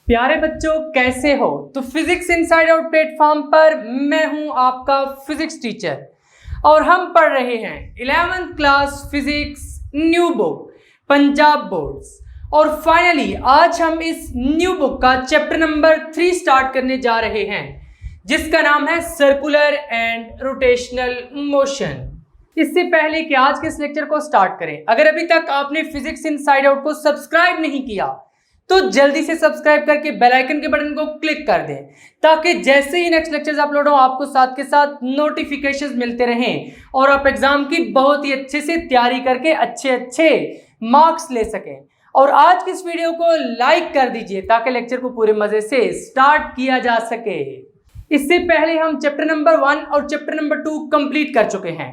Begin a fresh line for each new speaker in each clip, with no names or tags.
प्यारे बच्चों, कैसे हो? तो फिजिक्स इनसाइड आउट प्लेटफॉर्म पर मैं हूं आपका फिजिक्स टीचर और हम पढ़ रहे हैं 11th class physics new book Punjab boards. और फाइनली आज हम इस न्यू बुक का चैप्टर नंबर 3 स्टार्ट करने जा रहे हैं, जिसका नाम है सर्कुलर एंड रोटेशनल मोशन। इससे पहले कि आज के इस लेक्चर को स्टार्ट करें, अगर अभी तक आपने फिजिक्स इनसाइड आउट को सब्सक्राइब नहीं किया तो जल्दी से सब्सक्राइब करके बेल आइकन के बटन को क्लिक कर दें, ताकि जैसे ही नेक्स्ट लेक्चर्स अपलोड हो आपको साथ के साथ नोटिफिकेशंस मिलते रहें और आप एग्जाम की बहुत ही अच्छे से तैयारी करके अच्छे मार्क्स ले सकें। और आज की इस वीडियो को लाइक कर दीजिए ताकि लेक्चर को पूरे मजे से स्टार्ट किया जा सके। इससे पहले हम चैप्टर नंबर 1 और चैप्टर नंबर 2 कंप्लीट कर चुके हैं।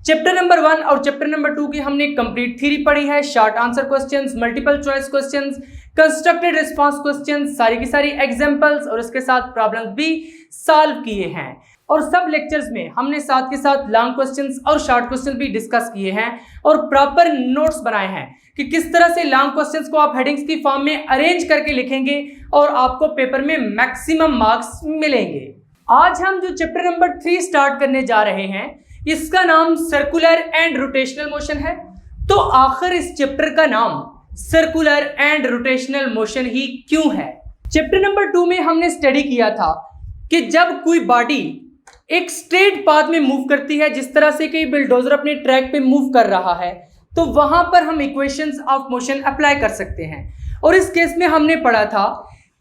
चैप्टर नंबर 1 और चैप्टर नंबर 2 की हमने कंप्लीट थ्योरी पढ़ी है, short answer questions, multiple choice questions, constructed response questions, सारी की सारी एग्जांपल्स और उसके साथ प्रॉब्लम्स भी सॉल्व किए हैं। और सब लेक्चर्स में हमने साथ के साथ लॉन्ग क्वेश्चंस और शॉर्ट क्वेश्चंस भी डिस्कस किए हैं और प्रॉपर नोट्स बनाए हैं कि किस तरह से लॉन्ग क्वेश्चंस को आप हेडिंग्स की फॉर्म में अरेंज करके लिखेंगे और आपको पेपर में मैक्सिमम मार्क्स मिलेंगे। आज हम जो चैप्टर नंबर 3 स्टार्ट करने जा रहे हैं, इसका नाम सर्कुलर एंड रोटेशनल मोशन है। तो आखिर इस चैप्टर का नाम सर्कुलर एंड रोटेशनल मोशन ही क्यों है? चैप्टर नंबर 2 में हमने स्टडी किया था कि जब कोई बॉडी एक स्ट्रेट पाथ में मूव करती है, जिस तरह से कि बुलडोजर अपने ट्रैक पे मूव कर रहा है, तो वहां पर हम इक्वेशंस ऑफ मोशन अप्लाई कर सकते हैं। और इस केस में हमने पढ़ा था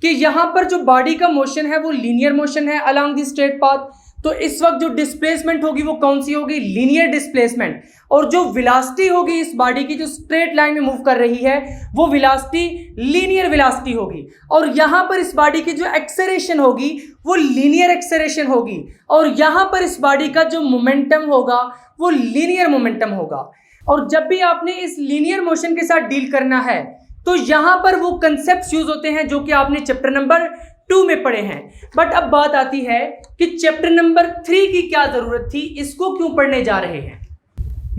कि यहां पर जो बॉडी का मोशन है वो लीनियर मोशन है अलोंग द स्ट्रेट पाथ। तो इस वक्त जो डिस्प्लेसमेंट होगी वो कौन सी होगी? Linear displacement. और जो वेलोसिटी होगी इस बॉडी की जो स्ट्रेट लाइन में मूव कर रही है वो वेलोसिटी लीनियर वेलोसिटी होगी। और यहां पर इस बॉडी की जो एक्सेलरेशन होगी वो लीनियर एक्सेलरेशन होगी। और यहां पर इस बॉडी का जो मोमेंटम होगा वो लीनियर मोमेंटम होगा। और जब भी आपने इस लीनियर मोशन के साथ डील करना है तो यहां पर वो कंसेप्ट यूज होते हैं जो कि आपने चैप्टर नंबर 2 में पढ़े हैं। बट अब बात आती है कि चैप्टर नंबर 3 की क्या जरूरत थी, इसको क्यों पढ़ने जा रहे हैं।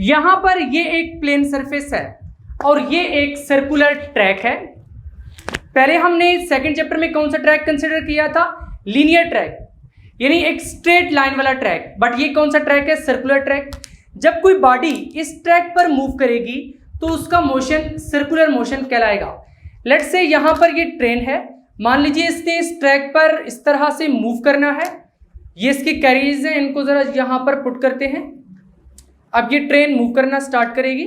यहां पर ये एक प्लेन सरफेस है और ये एक सर्कुलर ट्रैक है। पहले हमने सेकंड चैप्टर में कौन सा ट्रैक कंसीडर किया था? लीनियर ट्रैक, यानी एक स्ट्रेट लाइन वाला ट्रैक। बट ये कौन सा ट्रैक है? Circular track. जब कोई बॉडी इस ट्रैक पर मूव करेगी तो उसका मोशन सर्कुलर मोशन कहलाएगा। लेट्स से यहां पर ये ट्रेन है, मान लीजिए इसने इस ट्रैक पर इस तरह से मूव करना है। ये इसके कैरियर्स हैं, इनको जरा यहां पर पुट करते हैं। अब ये ट्रेन मूव करना स्टार्ट करेगी।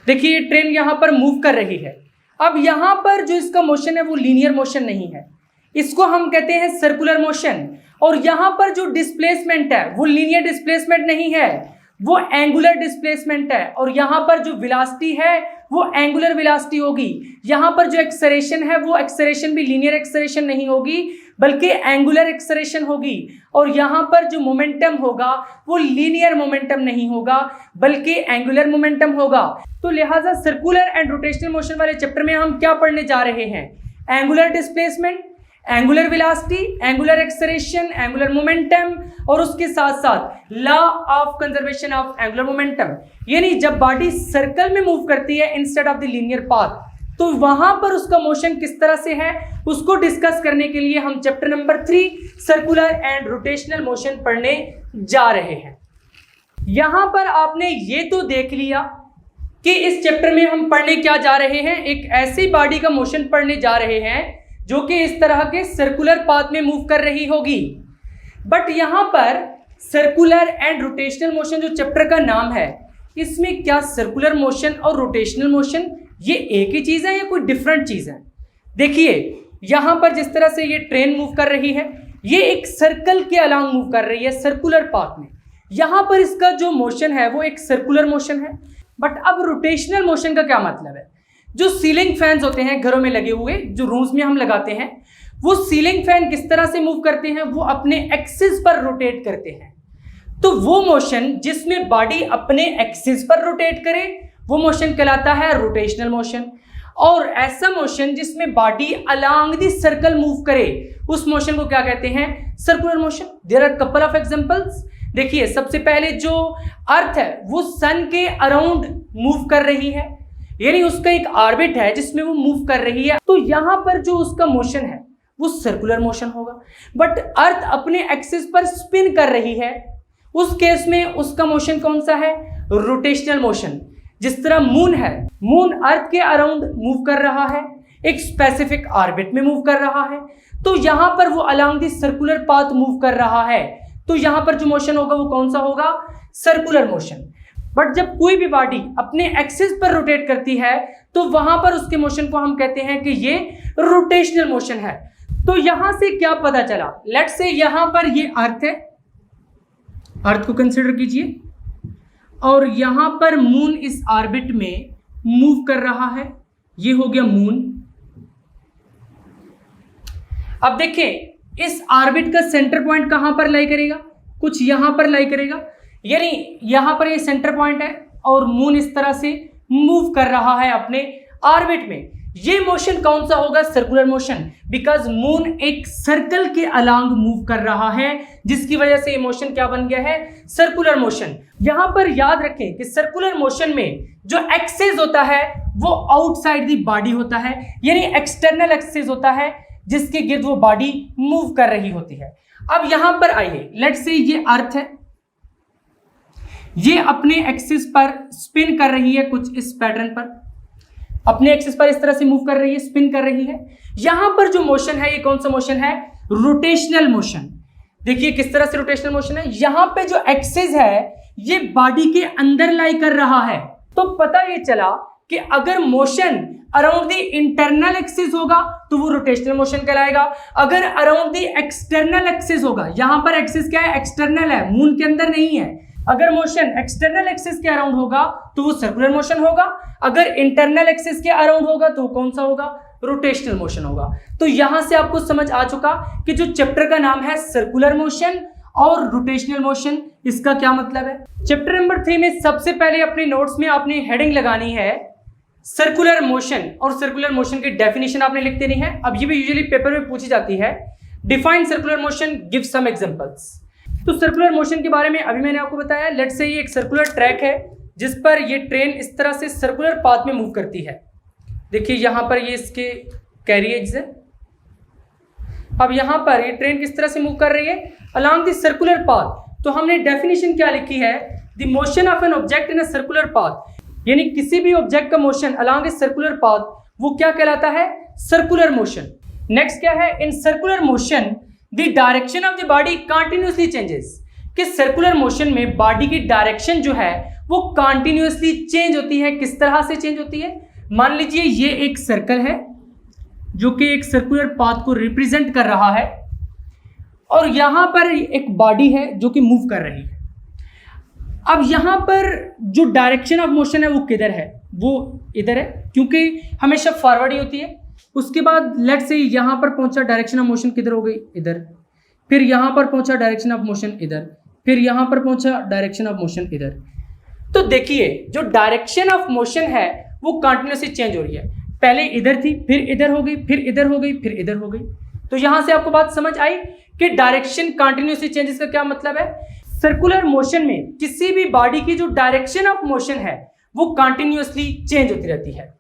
देखिए ये ट्रेन यहां पर मूव कर रही है। अब यहां पर जो इसका मोशन है वो लीनियर मोशन नहीं है, इसको हम कहते हैं सर्कुलर मोशन। और यहां पर जो डिस्प्लेसमेंट है वो लीनियर डिस्प्लेसमेंट नहीं है, वो एंगुलर डिस्प्लेसमेंट है। और यहां पर जो वेलोसिटी है वो एंगुलर वेलोसिटी होगी। यहां पर जो एक्सेलरेशन है वो एक्सेलरेशन भी लीनियर एक्सेलरेशन नहीं होगी बल्कि एंगुलर एक्सेलरेशन होगी। और यहां पर जो मोमेंटम होगा वो लीनियर मोमेंटम नहीं होगा बल्कि एंगुलर मोमेंटम होगा। तो लिहाजा सर्कुलर एंड रोटेशनल मोशन वाले चैप्टर में हम क्या पढ़ने जा रहे हैं? Angular displacement, angular velocity, angular acceleration, angular momentum और उसके साथ साथ law of conservation of angular momentum. यानी जब बॉडी सर्कल में मूव करती है instead of the linear path, तो वहां पर उसका मोशन किस तरह से है उसको डिस्कस करने के लिए हम chapter number 3 circular and rotational motion पढ़ने जा रहे हैं। यहां पर आपने ये तो देख लिया कि इस चैप्टर में हम पढ़ने क्या जा रहे हैं, एक ऐसी बॉडी का मोशन पढ़ने जा रहे हैं जो कि इस तरह के सर्कुलर पाथ में मूव कर रही होगी। बट यहां पर सर्कुलर एंड रोटेशनल मोशन जो चैप्टर का नाम है, इसमें क्या सर्कुलर मोशन और रोटेशनल मोशन ये एक ही चीज है या कोई डिफरेंट चीज है? देखिए यहां पर जिस तरह से ये ट्रेन मूव कर रही है, ये एक सर्कल के अलोंग मूव कर रही है सर्कुलर पाथ में। यहां पर इसका जो मोशन है वो एक सर्कुलर मोशन है। बट अब रोटेशनल मोशन का क्या मतलब है? जो सीलिंग फैंस होते हैं घरों में लगे हुए, जो रूम्स में हम लगाते हैं, वो सीलिंग फैन किस तरह से मूव करते हैं? वो अपने एक्सिस पर रोटेट करते हैं। तो वो मोशन जिसमें बॉडी अपने एक्सिस पर रोटेट करे वो मोशन कहलाता है रोटेशनल मोशन। और ऐसा मोशन जिसमें body along the circle move करे उस मोशन को क्या कहते हैं? Circular motion. There are couple of examples. देखिए सबसे पहले जो अर्थ है वो सन के अराउंड मूव कर रही है, यानी उसका एक ऑर्बिट है जिसमें वो मूव कर रही है, तो यहां पर जो उसका मोशन है वो सर्कुलर मोशन होगा। बट अर्थ अपने एक्सिस पर स्पिन कर रही है, उस केस में उसका मोशन कौन सा है? Rotational motion. जिस तरह मून है, मून अर्थ के अराउंड मूव कर रहा है, एक स्पेसिफिक ऑर्बिट में मूव कर रहा है, तो यहां पर वो along the circular path move कर रहा है, तो यहां पर जो मोशन होगा वो कौन सा होगा? Circular motion. बट जब कोई भी बॉडी अपने एक्सिस पर रोटेट करती है तो वहां पर उसके मोशन को हम कहते हैं कि ये रोटेशनल मोशन है। तो यहां से क्या पता चला? लेट्स से यहां पर ये अर्थ है, अर्थ को कंसीडर कीजिए, और यहां पर मून इस ऑर्बिट में मूव कर रहा है, ये हो गया मून। अब देखें इस ऑर्बिट का सेंटर पॉइंट कहां पर लाई करेगा? कुछ यहां पर लाई करेगा, यानी यहां पर ये सेंटर पॉइंट है और मून इस तरह से मूव कर रहा है अपने ऑर्बिट में। ये मोशन कौन सा होगा? सर्कुलर मोशन, बिकॉज मून एक सर्कल के अलोंग मूव कर रहा है, जिसकी वजह से ये मोशन क्या बन गया है? Circular motion. यहां पर याद रखें कि सर्कुलर मोशन में जो एक्सिस होता है वो आउटसाइड दी बॉडी होता है, यानी एक्सटर्नल एक्सिस होता है जिसके गिर्द वो बॉडी मूव कर रही होती है। अब यहां पर आइए, लेट्स से ये अर्थ है, ये अपने एक्सिस पर स्पिन कर रही है, कुछ इस पैटर्न पर अपने एक्सिस पर इस तरह से मूव कर रही है, स्पिन कर रही है। यहां पर जो मोशन है ये कौन सा मोशन है? Rotational motion. देखिए किस तरह से रोटेशनल मोशन है, यहां पे जो एक्सिस है ये बॉडी के अंदर लाई कर रहा है। तो पता ये चला कि अगर motion around the internal axis होगा तो वो रोटेशनल मोशन कहलाएगा, अगर अराउंड द एक्सटर्नल एक्सिस होगा, यहां पर एक्सिस क्या है? एक्सटर्नल है, मून के अंदर नहीं है। अगर मोशन एक्सटर्नल एक्सिस के अराउंड होगा तो वो सर्कुलर मोशन होगा, अगर इंटरनल एक्सिस के अराउंड होगा तो कौन सा होगा? रोटेशनल मोशन होगा। तो यहां से आपको समझ आ चुका कि जो चैप्टर का नाम है सर्कुलर मोशन और रोटेशनल मोशन, इसका क्या मतलब है। चैप्टर नंबर 3 में सबसे पहले अपने नोट्स में आपने हेडिंग लगानी है सर्कुलर मोशन, और सर्कुलर मोशन की डेफिनेशन आपने लिख देनी है। अब ये भी यूजुअली पेपर में पूछी जाती है, define circular motion, give some examples. तो सर्कुलर मोशन के बारे में अभी मैंने आपको बताया। लेट्स से ये एक सर्कुलर ट्रैक है जिस पर ये ट्रेन इस तरह से सर्कुलर पाथ में मूव करती है। देखिए यहाँ पर ये इसके कैरियर्स है। अब यहाँ पर ये ट्रेन किस तरह से मूव कर रही है? Along the circular path. तो हमने डेफिनेशन क्या लिखी है? The motion of an object in a circular path, यानी किसी भी ऑब्जेक्ट का motion along a circular path वो क्या कहलाता है? Circular motion. नेक्स्ट क्या है? In circular motion the direction of the body continuously changes, कि सर्कुलर मोशन में बॉडी की डायरेक्शन जो है वो कंटिन्यूअसली चेंज होती है। किस तरह से चेंज होती है? मान लीजिए ये एक सर्कल है जो कि एक सर्कुलर पाथ को रिप्रेजेंट कर रहा है, और यहां पर एक बॉडी है जो कि मूव कर रही है। अब यहां पर जो डायरेक्शन ऑफ मोशन है वो किधर है? वो इधर है, क्योंकि हमेशा फॉरवर्ड ही होती है। उसके बाद लेट्स से यहां पर पहुंचा, डायरेक्शन ऑफ मोशन किधर हो गई? इधर। फिर यहां पर पहुंचा, डायरेक्शन ऑफ मोशन इधर। फिर यहां पर पहुंचा, डायरेक्शन ऑफ मोशन इधर। तो देखिए जो डायरेक्शन ऑफ मोशन है वो कंटिन्यूसली चेंज हो रही है। पहले इधर थी, फिर इधर हो गई, फिर इधर हो गई, फिर इधर हो गई। तो यहां से आपको बात समझ आई कि डायरेक्शन कंटिन्यूसली चेंजेस का क्या मतलब है? सर्कुलर मोशन में किसी भी बॉडी की जो डायरेक्शन ऑफ मोशन है वो कंटिन्यूअसली चेंज होती रहती है।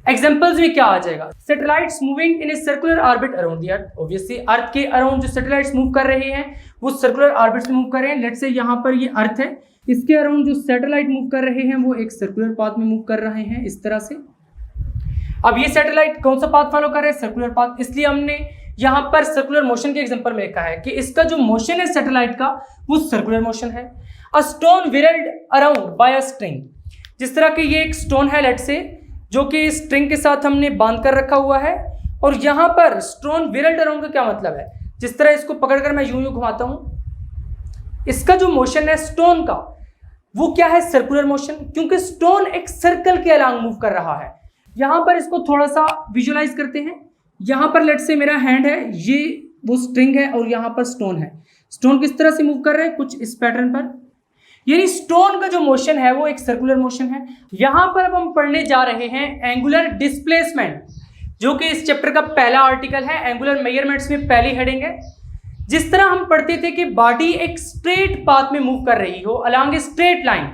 एग्जांपल्स में क्या आ जाएगा? Satellites moving in a circular orbit around the earth. Obviously earth के अराउंड जो सैटेलाइट्स मूव कर रहे हैं वो सर्कुलर ऑर्बिट्स में मूव कर रहे हैं। लेट्स से यहाँ पर ये अर्थ है, इसके अराउंड जो सैटेलाइट मूव कर रहे हैं वो एक सर्कुलर पाथ में मूव कर रहे हैं इस तरह से। अब ये सैटेलाइट कौन सा पाथ फॉलो कर रहे हैं? Circular path. इसलिए हमने यहाँ पर सर्कुलर मोशन के एग्जांपल में लिखा है कि इसका जो मोशन है सैटेलाइट का वो सर्कुलर मोशन है। A stone whirled around by a string, जिस तरह की ये एक स्टोन है लेट्स से, जो कि स्ट्रिंग के साथ हमने बांध कर रखा हुआ है, और यहाँ पर स्टोन व्हील्ड अराउंड का क्या मतलब है? जिस तरह इसको पकड़कर मैं यूं यूं घुमाता हूँ, इसका जो मोशन है स्टोन का वो क्या है? सर्कुलर मोशन, क्योंकि स्टोन एक सर्कल के अलोंग मूव कर रहा है। यहाँ पर इसको थोड़ा सा विजुअलाइज करते हैं। यहाँ पर लेट्स से मेरा हैंड है, ये वो स्ट्रिंग है और यहाँ पर स्टोन है। स्टोन किस तरह से मूव कर रहे हैं? कुछ इस पैटर्न पर, यानी स्टोन का जो मोशन है वो एक सर्कुलर मोशन है। यहाँ पर अब हम पढ़ने जा रहे हैं एंगुलर डिस्प्लेसमेंट, जो कि इस चैप्टर का पहला आर्टिकल है। एंगुलर मेजरमेंट्स में पहली हेडिंग है। जिस तरह हम पढ़ते थे कि बॉडी एक स्ट्रेट पाथ में मूव कर रही हो अलोंग ए स्ट्रेट लाइन,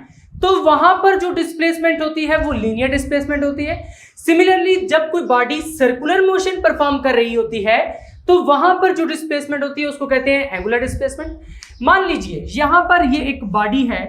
तो वहां पर जो डिस्प्लेसमेंट होती है वो लीनियर डिस्प्लेसमेंट होती है। सिमिलरली जब कोई बॉडी सर्कुलर मोशन परफॉर्म कर रही होती है तो वहां पर जो डिस्प्लेसमेंट होती है उसको कहते हैं एंगुलर डिस्प्लेसमेंट। मान लीजिए यहां पर ये एक बॉडी है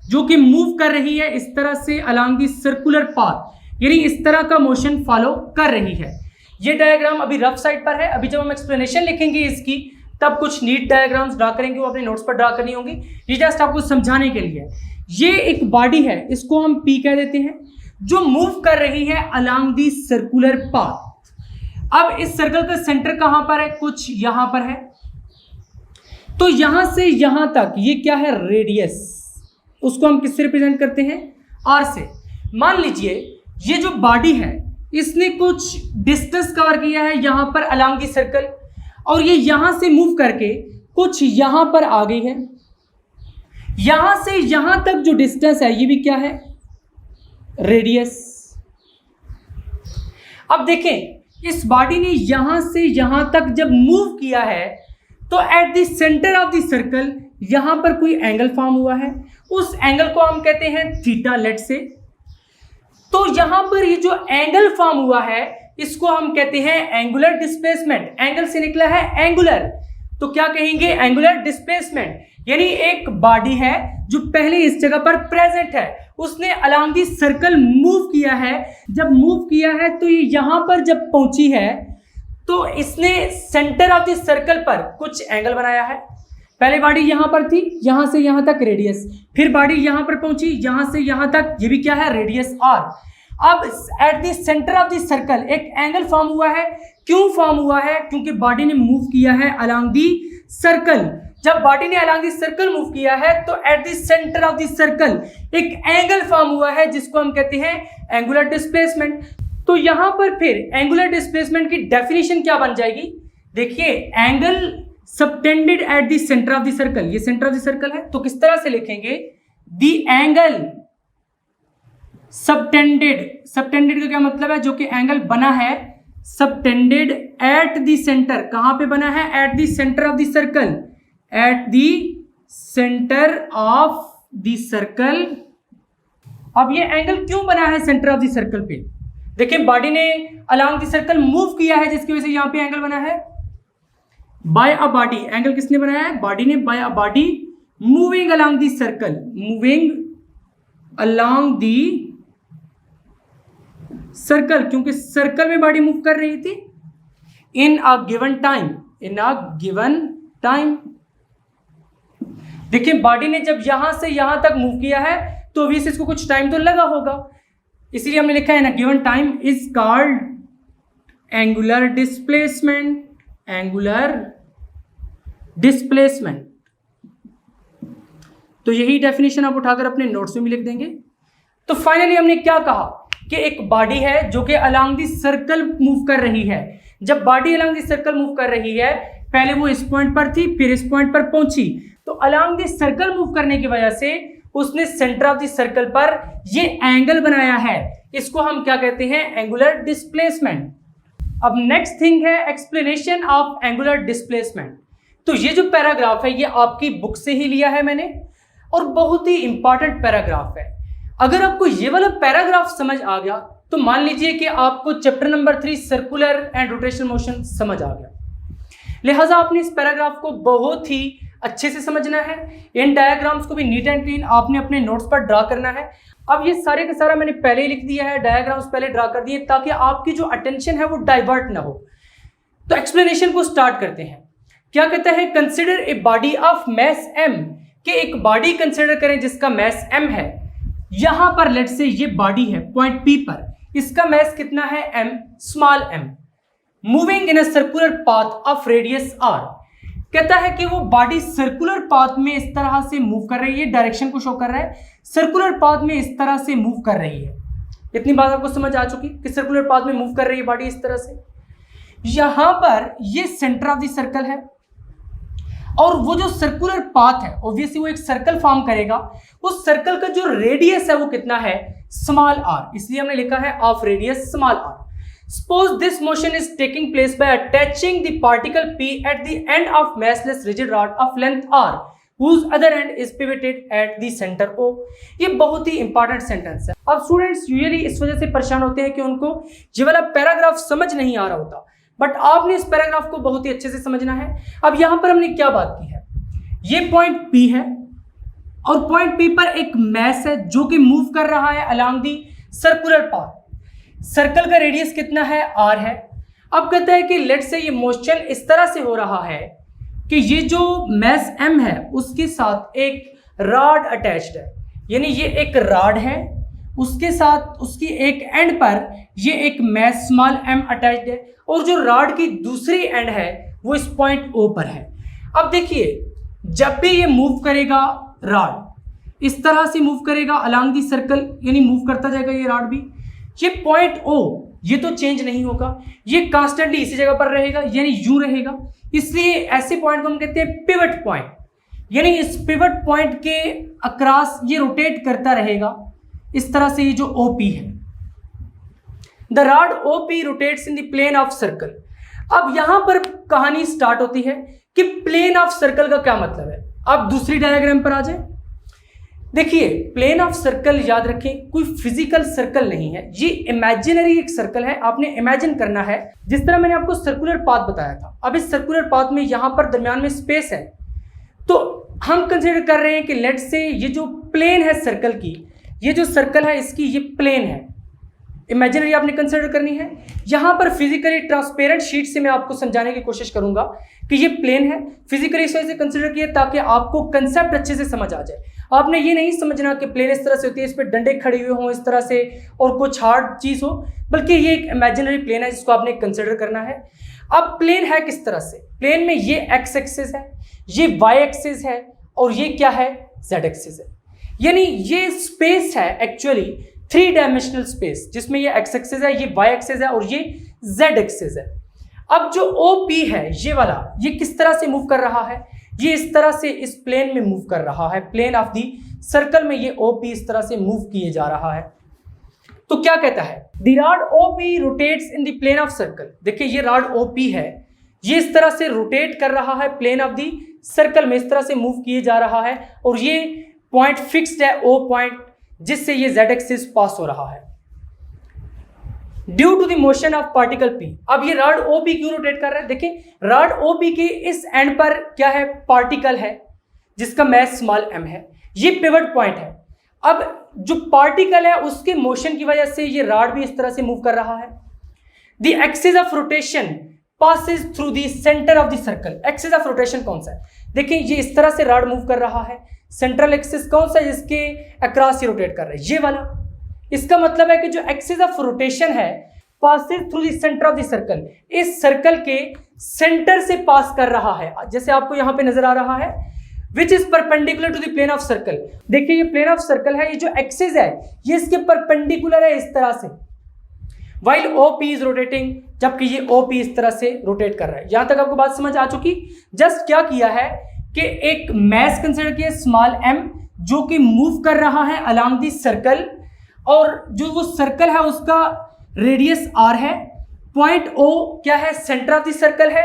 जो कि मूव कर रही है इस तरह से अलोंग दी सर्कुलर पाथ, यानी इस तरह का मोशन फॉलो कर रही है। ये डायग्राम अभी रफ साइड पर है, अभी जब हम एक्सप्लेनेशन लिखेंगे इसकी तब कुछ नीट डायग्राम्स ड्रा करेंगे, वो अपने नोट्स पर ड्रा करनी होंगी। ये जस्ट आपको समझाने के लिए। ये एक बॉडी है, इसको हम पी कह देते हैं, जो मूव कर रही है अलोंग दी सर्कुलर पाथ। अब इस सर्कल का सेंटर कहां पर है? कुछ यहां पर है। तो यहां से यहां तक ये क्या है? रेडियस। उसको हम किससे रिप्रेजेंट करते हैं? आर से। मान लीजिए ये जो बॉडी है इसने कुछ डिस्टेंस कवर किया है यहां पर अलोंग दी सर्कल, और ये यहां से मूव करके कुछ यहां पर आ गई है। यहां से यहां तक जो डिस्टेंस है ये भी क्या है? रेडियस। अब देखें इस बॉडी ने यहां से यहां तक जब मूव किया है तो eight the centre of the circle यहां पर कोई एंगल फॉर्म हुआ है, उस एंगल को हम कहते हैं थीटा, लेट से। तो यहां पर ये जो एंगल फॉर्म हुआ है इसको हम कहते हैं एंगुलर डिस्प्लेसमेंट। एंगल से निकला है एंगुलर, तो क्या कहेंगे? Angular displacement. यानी एक बॉडी है जो पहले इस जगह पर प्रेजेंट है, उसने अलोंग दी सर्कल मूव किया है। जब मूव किया है तो ये यहां पर जब पहुंची है तो इसने सेंटर ऑफ द सर्कल पर कुछ एंगल बनाया है। पहले बॉडी यहां पर थी, यहां से यहां तक रेडियस, फिर बॉडी यहां पर पहुंची, यहां से यहां तक, ये भी क्या है? Radius R. अब at the centre of the circle एक एंगल फॉर्म हुआ है। क्यों फॉर्म हुआ है? क्योंकि बॉडी ने मूव किया है अलोंग दी सर्कल। जब बॉडी ने अलोंग दी सर्कल मूव किया है तो eight the centre of the circle एक एंगल फॉर्म हुआ है जिसको हम कहते हैं एंगुलर डिस्प्लेसमेंट। तो यहां पर फिर एंगुलर डिस्प्लेसमेंट की डेफिनेशन क्या बन जाएगी? देखिए, angle subtended at the centre of the circle, ये सेंटर ऑफ द सर्कल है, तो किस तरह से लिखेंगे? The angle subtended. सबटेंडेड का क्या मतलब है? जो कि एंगल बना है सबटेंडेड एट द सेंटर। कहां पे बना है? Eight the centre of the circle, eight the centre of the circle. अब ये एंगल क्यों बना है सेंटर ऑफ द सर्कल पे? देखिए, बॉडी ने अलोंग द सर्कल मूव किया है जिसकी वजह से यहां पे एंगल बना है। बाय अ बॉडी, एंगल किसने बनाया है? बॉडी ने। By a body moving along the circle, moving along the circle, क्योंकि सर्कल में बॉडी मूव कर रही थी in a given time, in a given time. देखिए, बॉडी ने जब यहां से यहां तक मूव किया है तो ऑब्वियसली इसको कुछ टाइम तो लगा होगा, इसीलिए हमने लिखा है ना given time is called angular displacement. Angular displacement. तो यही डेफिनेशन आप उठाकर अपने नोट्स में भी लिख देंगे। तो फाइनली हमने क्या कहा कि एक बॉडी है जो कि अलोंग द सर्कल मूव कर रही है। जब body along the circle move कर रही है, पहले वो इस पॉइंट पर थी, फिर इस पॉइंट पर पहुंची, तो अलोंग द सर्कल मूव करने की वजह से उसने सेंटर ऑफ द सर्कल पर ये एंगल बनाया है। इसको हम क्या कहते हैं? Angular displacement. अब नेक्स्ट थिंग है एक्सप्लेनेशन ऑफ एंगुलर डिस्प्लेसमेंट। तो ये जो पैराग्राफ है ये आपकी बुक से ही लिया है मैंने, और बहुत ही इंपॉर्टेंट पैराग्राफ है। अगर आपको ये वाला पैराग्राफ समझ आ गया तो मान लीजिए कि आपको chapter number 3 circular and rotational motion समझ आ गया। लिहाजा आपने इस पैराग्राफ को बहुत ही अच्छे से समझना है। इन डायग्राम्स को भी नीट एंड क्लीन आपने अपने नोट्स पर ड्रा करना है। अब ये सारे का सारा मैंने पहले ही लिख दिया है, डायग्राम्स पहले ड्रा कर दिए ताकि आपकी जो अटेंशन है वो डाइवर्ट ना हो। तो एक्सप्लेनेशन को स्टार्ट करते हैं। क्या कहता है? Consider a body of mass m, कि एक बॉडी कंसिडर करें जिसका मैस m है। यहां पर लेट से ये बॉडी है पॉइंट P पर, इसका मैस कितना है? m, small m, moving in a circular path of radius r। कहता है कि वो बॉडी सर्कुलर पाथ में इस तरह से मूव कर रही है, डायरेक्शन को शो कर रहा है, सर्कुलर पाथ में इस तरह से मूव कर रही है। इतनी बात आपको समझ आ चुकी कि सर्कुलर पाथ में मूव कर रही है बॉडी इस तरह से। यहां पर ये सेंटर ऑफ द सर्कल है, और वो जो सर्कुलर पाथ है ऑब्वियसली वो एक सर्कल फॉर्म करेगा। उस सर्कल का जो रेडियस है वो कितना है? स्मॉल r, इसलिए हमने लिखा है of radius small r। Suppose this motion is taking place by attaching the particle P at the end of massless rigid rod of length r whose other end is pivoted at the center O। ये बहुत ही important sentence है। अब students usually इस वजह से परेशान होते हैं कि उनको ये वाला पैराग्राफ समझ नहीं आ रहा होता, बट आपने इस पैराग्राफ को बहुत ही अच्छे से समझना है। अब यहां पर हमने क्या बात की है, ये पॉइंट P है और पॉइंट P पर एक मैस है जो कि मूव कर रहा है along the circular path. Circle का रेडियस कितना है, R है। अब कहता है कि लेट्स से ये मोशन इस तरह से हो रहा है कि ये जो मैस M है उसके साथ एक रॉड अटैच्ड है, यानी ये एक रॉड है, उसके साथ उसकी एक एंड पर ये एक मैस स्मॉल m अटैच्ड है और जो रॉड की दूसरी एंड है वो इस पॉइंट O पर है। अब देखिए जब भी ये मूव करेगा रॉड इस तरह से मूव करेगा अलोंग दी सर्कल, यानी मूव करता जाएगा ये रॉड भी, ये पॉइंट O ये तो चेंज नहीं होगा, ये कांस्टेंटली इसी जगह पर रहेगा यानी यूं रहेगा। इसलिए ऐसे पॉइंट को हम कहते हैं पिवट पॉइंट, यानी इस पिवट पॉइंट के अक्रॉस ये रोटेट करता रहेगा इस तरह से। ये जो OP है, the rod OP rotates in the plane of circle. अब यहां पर कहानी स्टार्ट होती है कि प्लेन ऑफ सर्कल का क्या मतलब है। अब दूसरी डायग्राम पर आ जाए। देखिए प्लेन ऑफ सर्कल याद रखें कोई फिजिकल सर्कल नहीं है, ये इमेजिनरी एक सर्कल है, आपने इमेजिन करना है। जिस तरह मैंने आपको सर्कुलर पाथ बताया था, अब इस सर्कुलर पाथ में यहां पर दरमियान में स्पेस है, तो हम कंसीडर कर रहे हैं कि लेट से ये जो प्लेन है सर्कल की, ये जो सर्कल है इसकी ये प्लेन है, इमेजिनरी आपने कंसीडर करनी है। यहां पर फिजिकली ट्रांसपेरेंट शीट से मैं आपको समझाने की कोशिश करूंगा कि ये प्लेन है, फिजिकली इस वजह से कंसीडर किया ताकि आपको कंसेप्ट अच्छे से समझ आ जाए। आपने ये नहीं समझना कि प्लेन इस तरह से होती है, इस पर डंडे खड़े हुए हों इस तरह से और कुछ हार्ड चीज हो, बल्कि ये एक इमेजिनरी प्लेन है जिसको आपने कंसीडर करना है। अब प्लेन है किस तरह से, प्लेन में ये एक्स एक्सिस है, ये वाई एक्सिस है और ये क्या है, जेड एक्सिस है। यानी ये स्पेस है एक्चुअली 3 डायमेंशनल स्पेस, जिसमें ये एक्स एक्सिस है, ये वाई एक्सिस है और ये जेड एक्सिस है। अब जो OP है ये वाला, ये किस तरह से मूव कर रहा है, ये इस तरह से इस प्लेन में मूव कर रहा है, प्लेन ऑफ दी सर्कल में ये OP इस तरह से मूव किए जा रहा है। तो क्या कहता है, the rod OP rotates in the plane of circle. देखिए ये रॉड OP है, ये इस तरह से रोटेट कर रहा है प्लेन ऑफ दी सर्कल में, इस तरह से मूव किए जा रहा है और ये पॉइंट फिक्स्ड है O पॉइंट, जिससे ये Z एक्सिस पास हो रहा है due to the motion of particle P। अब ये रॉड OP क्यों रोटेट कर रहा है, देखिए रॉड OP के इस एंड पर क्या है, पार्टिकल है जिसका मैस स्मॉल m है, ये पिवट पॉइंट है। अब जो पार्टिकल है उसके मोशन की वजह से ये रॉड भी इस तरह से मूव कर रहा है। The axis of rotation passes through the centre of the circle. Axis of rotation कौन सा है, देखिए ये इस तरह से रॉड मूव कर रहा है, सेंट्रल एक्सिस कौन सा है जिसके अक्रॉस ही रोटेट कर रहा है, ये वाला। इसका मतलब है कि जो एक्सिस ऑफ रोटेशन है passes through the centre of the circle, इस सर्कल के सेंटर से पास कर रहा है, जैसे आपको यहां पे नजर आ रहा है, which is perpendicular to the plane of circle. देखिए ये प्लेन ऑफ सर्कल है, ये जो एक्सिस है ये इसके परपेंडिकुलर है इस तरह से, वाइल OP इज रोटेटिंग, जबकि ये OP इस तरह से रोटेट कर रहा है। यहां तक आपको बात समझ आ चुकी। जस्ट क्या किया है कि एक मैस कंसीडर किया स्मॉल m जो कि मूव कर रहा है अलोंग दी सर्कल, और जो वो सर्कल है उसका रेडियस R है, पॉइंट O क्या है, सेंटर ऑफ द सर्कल है।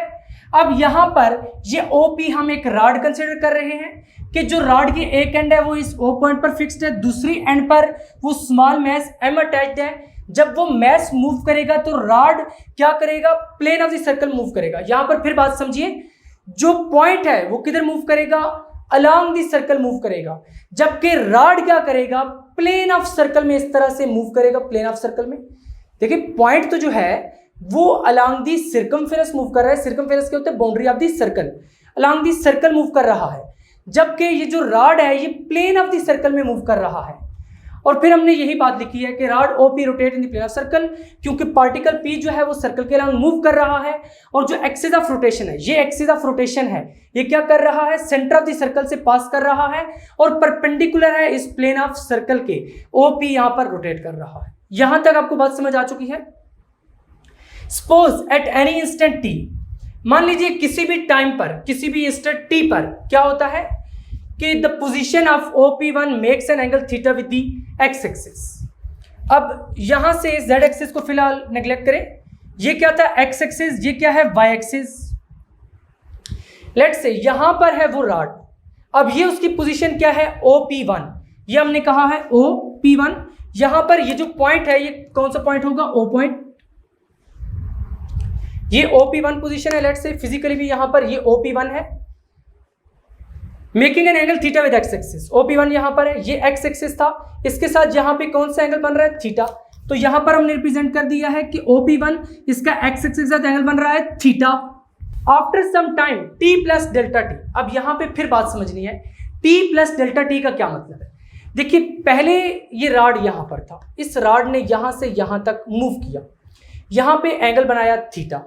अब यहां पर ये OP हम एक रॉड कंसीडर कर रहे हैं कि जो रॉड की एक एंड है वो इस O पॉइंट पर फिक्स्ड है, दूसरी एंड पर वो स्मॉल मैस m अटैच्ड है। जब वो मैस मूव करेगा तो रॉड क्या करेगा, plane of the circle move करेगा। यहां पर फिर बात समझिए, जो पॉइंट है वो किधर मूव करेगा, अलोंग द सर्कल मूव करेगा, जबकि रॉड क्या करेगा, प्लेन ऑफ सर्कल में इस तरह से मूव करेगा, प्लेन ऑफ सर्कल में। देखिए पॉइंट तो जो है वो अलोंग दी सर्कमफेरेंस मूव कर रहा है, सर्कमफेरेंस क्या होता है, boundary of the circle, along the circle move कर रहा है, जबकि ये जो रॉड है ये प्लेन ऑफ दी सर्कल में मूव कर रहा है। और फिर हमने यही बात लिखी है कि rod OP rotate in the plane of circle, क्योंकि पार्टिकल P जो है वो सर्कल के अलोंग मूव कर रहा है, और जो एक्सिस ऑफ रोटेशन है, ये एक्सिस ऑफ रोटेशन है, ये क्या कर रहा है, सेंटर ऑफ द सर्कल से पास कर रहा है और परपेंडिकुलर है इस प्लेन ऑफ सर्कल के, OP यहां पर रोटेट कर रहा है। यहां तक आपको बात समझ आ चुकी है। Suppose at any instant t, मान लीजिए किसी भी टाइम पर, किसी भी इंस्टेंट t पर क्या होता है कि the position of OP1 makes an angle theta with the x axis. अब यहां से z एक्सिस को फिलहाल नेग्लेक्ट करें, ये क्या था x एक्सिस, ये क्या है y एक्सिस। लेट्स से यहां पर है वो रॉड, अब ये उसकी पोजीशन क्या है, OP1, ये हमने कहा है OP1। यहां पर ये जो पॉइंट है ये कौन सा पॉइंट होगा, O पॉइंट। ये OP1 पोजीशन है, लेट्स से फिजिकली भी यहां पर ये OP1 है, making an angle theta with x axis. OP1 यहां पर है, ये एक्स एक्सिस था, इसके साथ यहां पे कौन सा एंगल बन रहा है, थीटा। तो यहां पर हमने रिप्रेजेंट कर दिया है कि OP1 इसका एक्स एक्सिस के साथ एंगल बन रहा है theta. After some time t plus delta t, अब यहां पे फिर बात समझनी है, t प्लस डेल्टा टी का क्या मतलब है। देखिए पहले ये रॉड यहां पर था, इस रॉड ने यहां से यहां तक मूव किया, यहां पे एंगल बनाया थीटा।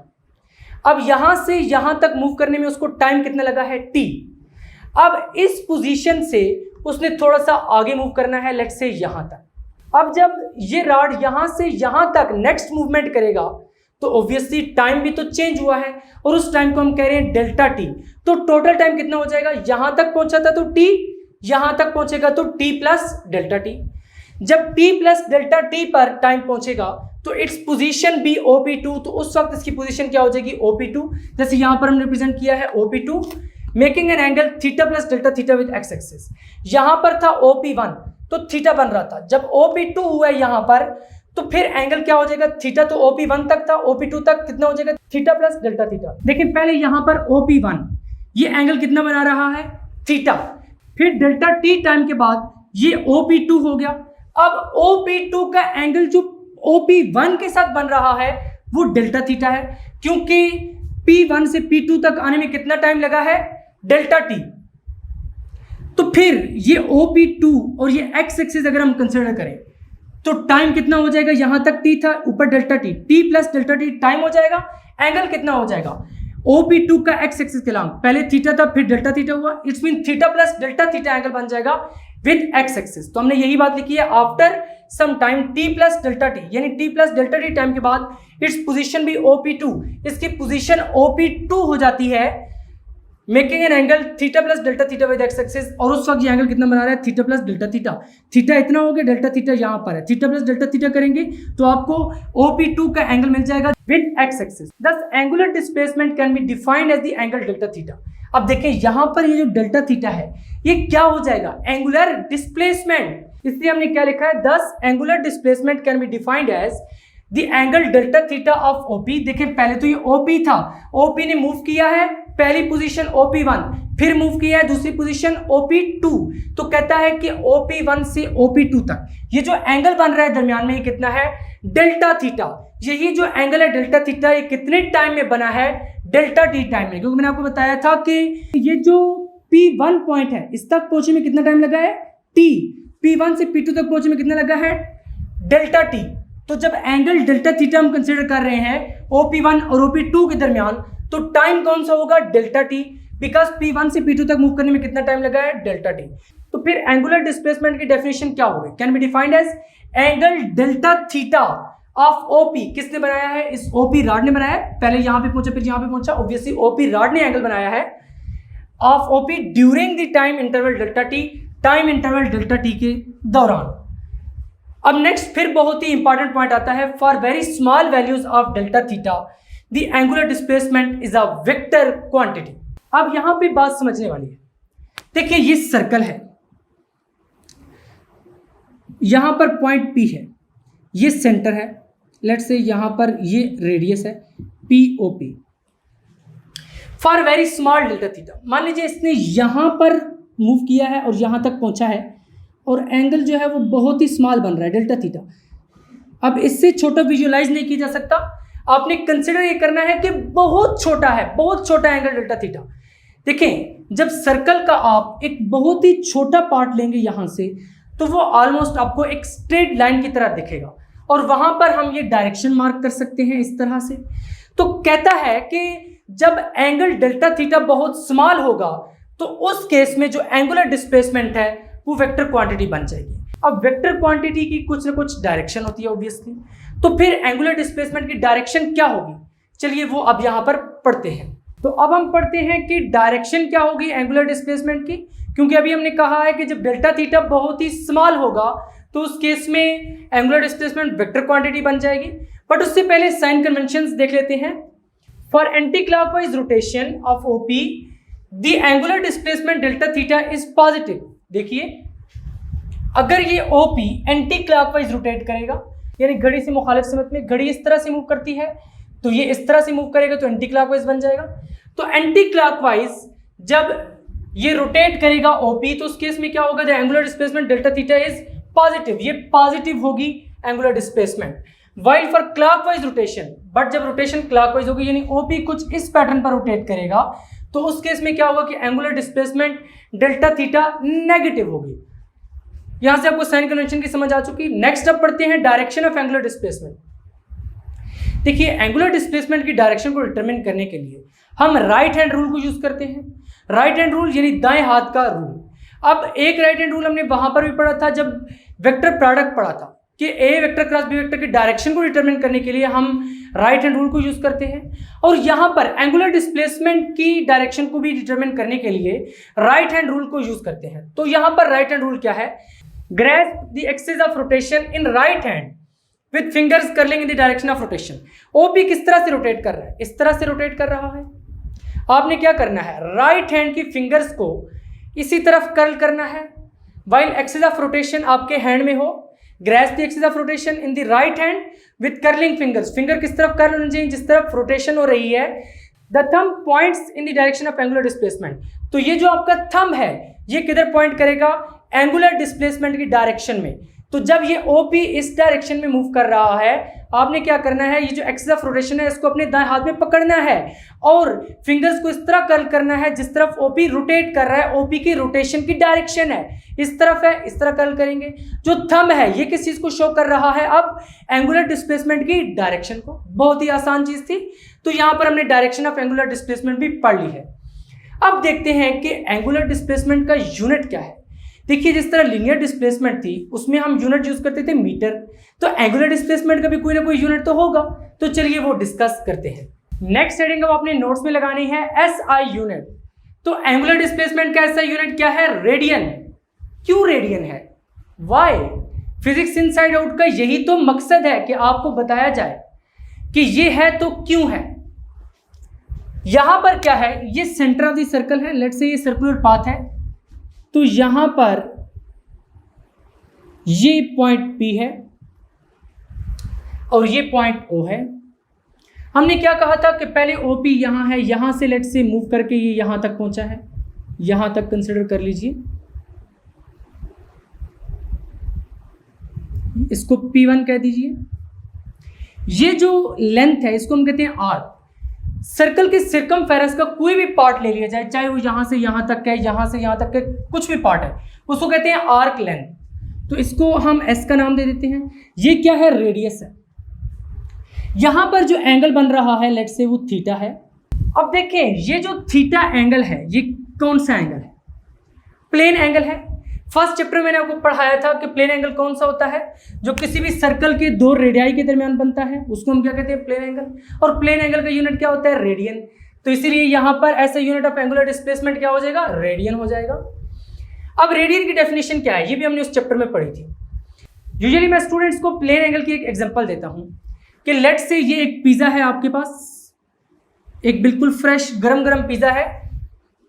अब यहां से यहां तक मूव करने में उसको टाइम कितना लगा है, t। अब इस पोजीशन से उसने थोड़ा सा आगे मूव करना है, लेट्स से यहां तक। अब जब ये रॉड यहां से यहां तक नेक्स्ट मूवमेंट करेगा तो ऑब्वियसली टाइम भी तो चेंज हुआ है, और उस टाइम को हम कह रहे हैं डेल्टा टी। तो टोटल टाइम कितना हो जाएगा, यहां तक पहुंचा था तो टी, यहां तक पहुंचेगा तो टी प्लस डेल्टा टी। जब टी प्लस डेल्टा टी पर टाइम पहुंचेगा तो इट्स पोजीशन भी OP2, तो उस वक्त इसकी पोजीशन क्या हो जाएगी, OP2। जैसे यहां पर हमने रिप्रेजेंट किया है OP2, making an angle theta plus delta theta with x axis. यहां पर था OP1 तो थीटा बन रहा था, जब OP2 हुआ है यहां पर तो फिर एंगल क्या हो जाएगा, थीटा। तो OP1 तक था, OP2 तक कितना हो जाएगा, थीटा प्लस डेल्टा थीटा। देखिए पहले यहां पर OP1 ये एंगल कितना बना रहा है, थीटा, फिर डेल्टा टी टाइम के बाद ये OP2 हो गया। अब OP2 का एंगल जो OP1 के साथ बन रहा है वो डेल्टा थीटा है, क्योंकि P1 से P2 तक आने में कितना टाइम लगा है, डेल्टा टी। तो फिर ये OP2 और ये एक्स एक्सिस अगर हम कंसिडर करें तो टाइम कितना हो जाएगा, यहां तक टी था, ऊपर delta T, T plus delta t time हो जाएगा, एंगल कितना हो जाएगा, OP2 का एक्स एक्सिस के लॉन्ग, पहले थीटा था फिर डेल्टा थीटा हुआ, it's mean theta plus delta theta angle बन जाएगा विद एक्स एक्सिस। तो हमने यही बात लिखी है, after some time t plus delta t, यानी t plus delta t time के बाद इट्स पोजीशन भी OP2, इसकी पोजीशन OP2 हो जाती है, making an angle theta plus delta theta with x axis. और उस वक्त ये एंगल कितना बना रहा है, theta plus delta theta. Theta इतना हो गया, डेल्टा थीटा यहां पर है, थीटा प्लस डेल्टा थीटा करेंगे तो आपको OP2 का एंगल मिल जाएगा with x axis. Thus angular displacement can be defined as the angle delta theta. अब देखें यहां पर ये जो डेल्टा थीटा है ये क्या हो जाएगा, एंगुलर डिस्प्लेसमेंट, इसलिए हमने क्या लिखा है, thus angular displacement can be defined as the angle delta theta of OP। देखें पहले तो ये OP था, OP ने मूव किया है पहली पोजीशन OP1, फिर मूव किया है दूसरी पोजीशन OP2, तो कहता है कि OP1 से OP2 तक ये जो एंगल बन रहा है दरमियान में ये कितना है, डेल्टा थीटा। यही जो एंगल है डेल्टा थीटा ये कितने टाइम में बना है, डेल्टा टी टाइम में, क्योंकि मैंने आपको बताया था कि ये जो P1 पॉइंट है इस तक पहुंचने में कितना टाइम लगा है, T। P1 से P2 तक पहुंचने में कितना लगा है, डेल्टा टी। तो जब एंगल डेल्टा थीटा हम कंसीडर कर रहे हैं OP1 और OP2 के दरमियान, तो टाइम कौन सा होगा, डेल्टा टी, बिकॉज P1 से P2 तक मूव करने में कितना टाइम लगा है, डेल्टा टी। तो फिर एंगुलर डिस्प्लेसमेंट की डेफिनेशन क्या होगी, can be defined as angle delta theta of OP। किसने बनाया है, इस OP रॉड ने बनाया है, पहले यहां पे पहुंचा फिर यहां पे पहुंचा, ऑब्वियसली OP रॉड ने एंगल बनाया है of OP during the time interval delta t, time interval delta T के दौरान। अब नेक्स्ट फिर बहुत ही इंपॉर्टेंट पॉइंट आता है, for very small values of delta theta the angular displacement is a vector quantity. अब यहां पे बात समझने वाली है, देखिए ये सर्कल है, यहां पर पॉइंट P है, ये सेंटर है, लेट्स से यहां पर ये रेडियस है POP। For very small delta theta, मान लीजिए इसने यहां पर मूव किया है और यहां तक पहुंचा है और एंगल जो है वो बहुत ही स्मॉल बन रहा है, डेल्टा थीटा। अब इससे छोटा विजुअलाइज नहीं किया जा सकता, आपने कंसिडर ये करना है कि बहुत छोटा है, बहुत छोटा एंगल डेल्टा थीटा। देखें जब सर्कल का आप एक बहुत ही छोटा पार्ट लेंगे यहां से, तो वो ऑलमोस्ट आपको एक स्ट्रेट लाइन की तरह दिखेगा, और वहां पर हम ये डायरेक्शन मार्क कर सकते हैं इस तरह से। तो कहता है कि जब एंगल डेल्टा थीटा बहुत स्मॉल होगा तो उस केस में जो एंगुलर डिस्प्लेसमेंट है वो वेक्टर क्वांटिटी बन जाएगी। अब वेक्टर क्वांटिटी की कुछ ना कुछ डायरेक्शन होती है ऑब्वियसली, तो फिर एंगुलर डिस्प्लेसमेंट की डायरेक्शन क्या होगी, चलिए वो अब यहां पर पढ़ते हैं। तो अब हम पढ़ते हैं कि डायरेक्शन क्या होगी एंगुलर डिस्प्लेसमेंट की, क्योंकि अभी हमने कहा है कि जब डेल्टा थीटा बहुत ही स्मॉल होगा तो उस केस में एंगुलर डिस्प्लेसमेंट वेक्टर क्वांटिटी बन जाएगी। बट उससे पहले साइन कन्वेंशंस देख लेते हैं। For anti clockwise rotation of OP the angular displacement delta theta is positive. देखिए अगर ये ओपी एंटी क्लॉकवाइज रोटेट करेगा, यानी घड़ी से मुखालिफ समत में, घड़ी इस तरह से मूव करती है तो ये इस तरह से मूव करेगा तो एंटी क्लॉकवाइज बन जाएगा। तो एंटी क्लॉकवाइज जब ये रोटेट करेगा ओपी तो उस केस में क्या होगा, the angular displacement delta theta is positive, ये पॉजिटिव होगी angular displacement. While for clockwise rotation, but जब रोटेशन क्लॉकवाइज होगी यानी ओपी कुछ इस पैटर्न पर रोटेट करेगा तो उस केस में क्या होगा कि angular displacement delta theta negative होगी। यहां से आपको साइन कन्वेंशन की समझ आ चुकी। नेक्स्ट अब पढ़ते हैं डायरेक्शन ऑफ एंगुलर डिस्प्लेसमेंट। देखिए एंगुलर डिस्प्लेसमेंट की डायरेक्शन को डिटरमिन करने के लिए हम राइट हैंड रूल को यूज करते हैं। राइट हैंड रूल यानी दाएं हाथ का रूल। अब एक राइट हैंड रूल हमने वहां पर भी पढ़ा था जब वेक्टर प्रोडक्ट पढ़ा था कि ए वेक्टर क्रॉस बी वेक्टर की डायरेक्शन को डिटरमिन करने के लिए हम राइट हैंड रूल को यूज करते हैं। और यहां पर एंगुलर डिस्प्लेसमेंट की डायरेक्शन को भी डिटरमिन करने के लिए राइट हैंड रूल को यूज करते हैं। तो यहां पर राइट हैंड रूल क्या है, grasp the axis of rotation in right hand with fingers curling in the direction of rotation. OP किस तरह से रोटेट कर रहा है, इस तरह से रोटेट कर रहा है। आपने क्या करना है, राइट हैंड की फिंगर्स को इसी तरफ कर्ल करना है वाइल एक्सिस ऑफ रोटेशन आपके हैंड में हो। Grasp the axis of rotation in the right hand with curling fingers. Finger किस तरफ कर्ल होनी चाहिए, जिस तरफ रोटेशन हो रही है। The thumb points in the direction of angular displacement. तो ये जो आपका थंब है ये किधर पॉइंट करेगा, एंगुलर डिस्प्लेसमेंट की डायरेक्शन में। तो जब ये ओपी इस डायरेक्शन में मूव कर रहा है आपने क्या करना है, ये जो एक्सिस ऑफ रोटेशन है इसको अपने दाएं हाथ में पकड़ना है और फिंगर्स को इस तरह कर्ल करना है जिस तरफ ओपी रोटेट कर रहा है। ओपी की रोटेशन की डायरेक्शन है इस तरफ है, इस तरह कर्ल करेंगे। जो थंब है ये किस चीज को शो कर रहा है, अब एंगुलर डिस्प्लेसमेंट की डायरेक्शन को। बहुत ही आसान चीज थी। तो यहां पर हमने डायरेक्शन ऑफ एंगुलर डिस्प्लेसमेंट भी पढ़ ली है। अब देखते हैं कि एंगुलर डिस्प्लेसमेंट का यूनिट क्या है। देखिए जिस तरह लीनियर डिस्प्लेसमेंट थी उसमें हम यूनिट यूज करते थे मीटर, तो एंगुलर डिस्प्लेसमेंट का भी कोई ना कोई यूनिट तो होगा। तो चलिए वो डिस्कस करते हैं। नेक्स्ट हेडिंग अब आपने नोट्स में लगानी है एसआई यूनिट। तो एंगुलर डिस्प्लेसमेंट का एसआई यूनिट क्या है, रेडियन। क्यों रेडियन है, वाई? फिजिक्स इनसाइड आउट का यही तो मकसद है कि आपको बताया जाए कि ये है तो क्यों है। यहां पर क्या है, ये सेंटर ऑफ द सर्कल है। लेट्स से ये सर्कुलर पाथ है तो यहां पर ये पॉइंट P है और ये पॉइंट O है। हमने क्या कहा था कि पहले OP यहां है, यहां से लेट्स से मूव करके ये यहां तक पहुंचा है, यहां तक कंसिडर कर लीजिए। इसको P1 कह दीजिए। ये जो लेंथ है इसको हम कहते हैं R। सर्कल के सर्कमफेरेंस का कोई भी पार्ट ले लिया जाए, चाहे वो यहां से यहां तक है, यहां से यहां तक है, कुछ भी पार्ट है, उसको कहते हैं आर्क लेंथ। तो इसको हम S का नाम दे देते हैं। ये क्या है, रेडियस है। यहां पर जो एंगल बन रहा है लेट्स से वो थीटा है। अब देखें ये जो थीटा एंगल है ये कौन सा एंगल है, प्लेन एंगल है। फर्स्ट चैप्टर में मैंने आपको पढ़ाया था कि प्लेन एंगल कौन सा होता है, जो किसी भी सर्कल के दो रेडियाई के दरमियान बनता है, उसको हम क्या कहते हैं, प्लेन एंगल। और प्लेन एंगल का यूनिट क्या होता है, रेडियन। तो इसीलिए यहां पर ऐसा यूनिट ऑफ एंगुलर डिस्प्लेसमेंट क्या हो जाएगा, रेडियन हो जाएगा। अब रेडियन की डेफिनेशन क्या है, ये भी हमने उस चैप्टर में पढ़ी थी। यूजुअली मैं स्टूडेंट्स को प्लेन एंगल की एक एग्जांपल देता हूं कि लेट्स से ये एक पिज्जा है आपके पास, एक बिल्कुल फ्रेश गरम गरम पिज्जा है,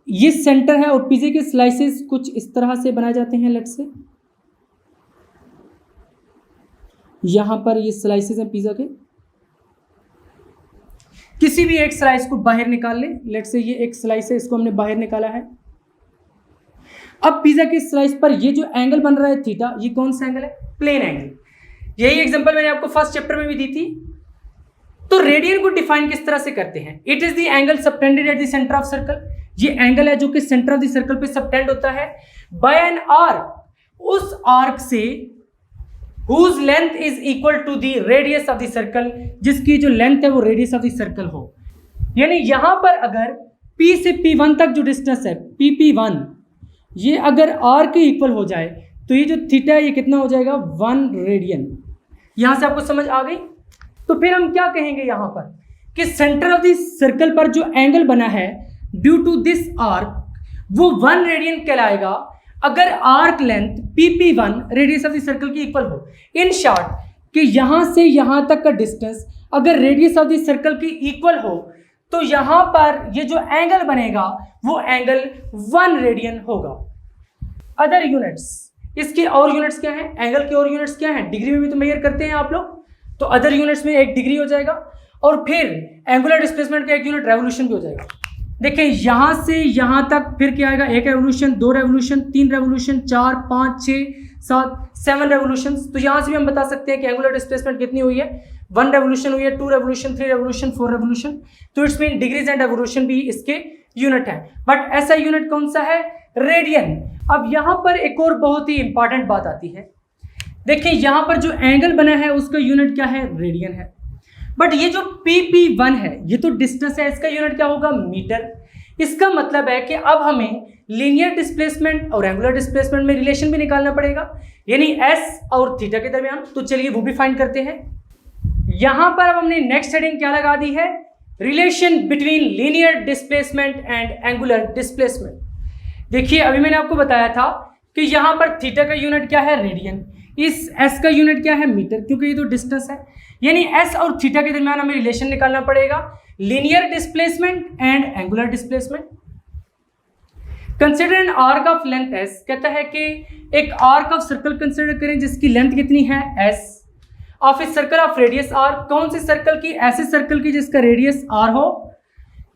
ये सेंटर है और पिज्जे के स्लाइसेस कुछ इस तरह से बनाए जाते हैं। लेट्स से यहां पर ये स्लाइसेस हैं पिज्जा के, किसी भी एक स्लाइस को बाहर निकाल ले। लेट्स से ये एक स्लाइस है, इसको हमने बाहर निकाला है। अब पिज्जा के स्लाइस पर ये जो एंगल बन रहा है थीटा, ये कौन सा एंगल है, प्लेन एंगल। यही एग्जांपल मैंने आपको फर्स्ट चैप्टर में भी दी थी। तो रेडियन को डिफाइन किस तरह से करते हैं, it is the angle subtended at the centre of circle. ये एंगल है जो कि सेंटर ऑफ द सर्कल पे सबटेंड होता है बाय एन आर्क, उस आर्क से whose length is equal to the radius of the circle, जिसकी जो लेंथ है वो रेडियस ऑफ द सर्कल हो। यानी यहां पर अगर P से P1 तक जो डिस्टेंस है PP1, ये अगर R के इक्वल हो जाए तो ये जो थीटा है ये कितना हो जाएगा, 1 रेडियन। यहां से आपको समझ आ गई। तो फिर हम क्या कहेंगे यहां पर कि सेंटर ऑफ द सर्कल पर जो एंगल बना है ड्यू टू दिस आर्क वो 1 रेडियन कहलाएगा अगर arc length PP1 radius of the circle की इक्वल हो। इन शॉर्ट कि यहां से यहां तक का डिस्टेंस अगर रेडियस ऑफ द सर्कल की इक्वल हो तो यहां पर ये जो एंगल बनेगा वो एंगल 1 रेडियन होगा। अदर यूनिट्स, इसकी और यूनिट्स क्या है, एंगल की और यूनिट्स क्या है, डिग्री में भी तो मेजर करते हैं आप लोग, तो अदर यूनिट्स में 1 डिग्री हो जाएगा, और फिर एंगुलर डिस्प्लेसमेंट का 1 यूनिट रेवोल्यूशन भी हो जाएगा। देखिए यहां से यहां तक फिर क्या आएगा, 1 रेवोल्यूशन, 2 रेवोल्यूशन, 3 रेवोल्यूशन, 4, 5, 6, 7, 7 रेवोल्यूशन। तो यहां से भी हम बता सकते हैं कि एंगुलर डिस्प्लेसमेंट कितनी हुई है, 1 रेवोल्यूशन हुई है, 2 रेवोल्यूशन, 3 रेवोल्यूशन, 4 रेवोल्यूशन। तो it's mean degrees and revolution भी इसके यूनिट है, बट ऐसा यूनिट कौन सा है, रेडियन। अब यहां पर एक और बहुत ही इंपॉर्टेंट बात आती है, देखिए यहां पर जो एंगल बना है उसका यूनिट क्या है, रेडियन है, बट ये जो PP1 है ये तो डिस्टेंस है, इसका यूनिट क्या होगा, मीटर। इसका मतलब है कि अब हमें लीनियर डिस्प्लेसमेंट और एंगुलर डिस्प्लेसमेंट में रिलेशन भी निकालना पड़ेगा, यानी S और थीटा के दरमियान। तो चलिए वो भी फाइंड करते हैं। यहां पर अब हमने नेक्स्ट हेडिंग क्या लगा दी है, relation between linear displacement and angular displacement. देखिए अभी मैंने आपको बताया था कि यहां पर थीटा का यूनिट क्या है, रेडियन, इस S का यूनिट क्या है, मीटर, क्योंकि ये तो डिस्टेंस है, यानी S और थीटा के दरमियान हमें रिलेशन निकालना पड़ेगा, linear displacement and angular displacement. Consider an arc of length S, कहता है कि एक आर्क ऑफ सर्कल कंसिडर करें जिसकी लेंथ कितनी है, S, of a circle of radius R, कौन से सर्कल की, ऐसे सर्कल की जिसका रेडियस R हो,